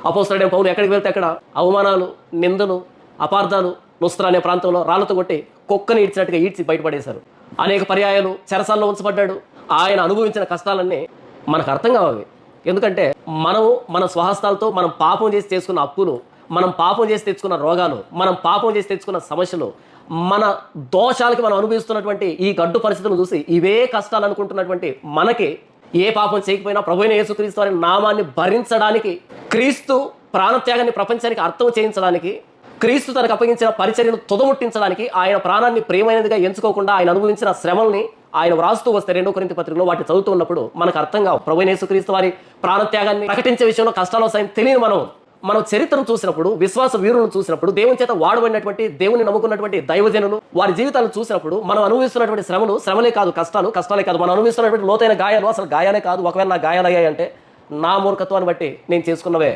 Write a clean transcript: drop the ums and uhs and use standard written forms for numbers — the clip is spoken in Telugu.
అపోస్తలుడైన పౌలు ఎక్కడికి వెళ్తే అక్కడ అవమానాలు, నిందలు, అపార్థాలు, లుస్త్రా అనే ప్రాంతంలో రాళ్లతో కొట్టి కుక్కని ఈడ్చినట్టుగా ఈడ్చి బయటపడేశారు. అనేక పర్యాయాలు చెరసాల్లో ఉంచబడ్డాడు. ఆయన అనుభవించిన కష్టాలన్నీ మనకు అర్థం కావాలి. ఎందుకంటే మనము మన స్వహస్తాలతో మనం పాపం చేసి చేసుకున్న అప్పులు, మనం పాపం చేసి తెచ్చుకున్న రోగాలు, మనం పాపం చేసి తెచ్చుకున్న సమస్యలు, మన దోషాలకి మనం అనుభవిస్తున్నటువంటి ఈ గడ్డు పరిస్థితులను చూసి ఇవే కష్టాలు అనుకుంటున్నటువంటి మనకి ఏ పాపం చేయకపోయినా ప్రభువైన యేసుక్రీస్తు వారి నామాన్ని భరించడానికి, క్రీస్తు ప్రాణత్యాగాన్ని ప్రపంచానికి అర్థం చేయించడానికి, క్రీస్తు తనకు అప్పగించిన పరిచర్యను తుదముట్టించడానికి ఆయన ప్రాణాన్ని ప్రియమైనదిగా ఎంచుకోకుండా ఆయన అనుభవించిన శ్రమల్ని ఆయన వ్రాస్తూ వస్తే 2 కొరింథీ పత్రికలో వాటిని చదువుతూ ఉన్నప్పుడు మనకు అర్థం కావు. ప్రభువైన యేసుక్రీస్తు వారి ప్రాణత్యాగాన్ని ప్రకటించే విషయంలో కష్టాలు వస్తాయని తెలియని మనం చరిత్రను చూసినప్పుడు, విశ్వాస వీరులను చూసినప్పుడు, దేవుని చేత వాడబడినటువంటి, దేవుని నమ్ముకున్నటువంటి దైవజనులు వారి జీవితాలను చూసినప్పుడు మనం అనుభవిస్తున్నటువంటి శ్రమలే కాదు, కష్టాలే కాదు, మనం అనుభవిస్తున్నటువంటి లోతైన గాయాలు అసలు గాయాలే కాదు. ఒకవేళ నా గాయాలయ్యాయంటే నా మూర్ఖత్వాన్ని బట్టి నేను చేసుకున్నవే.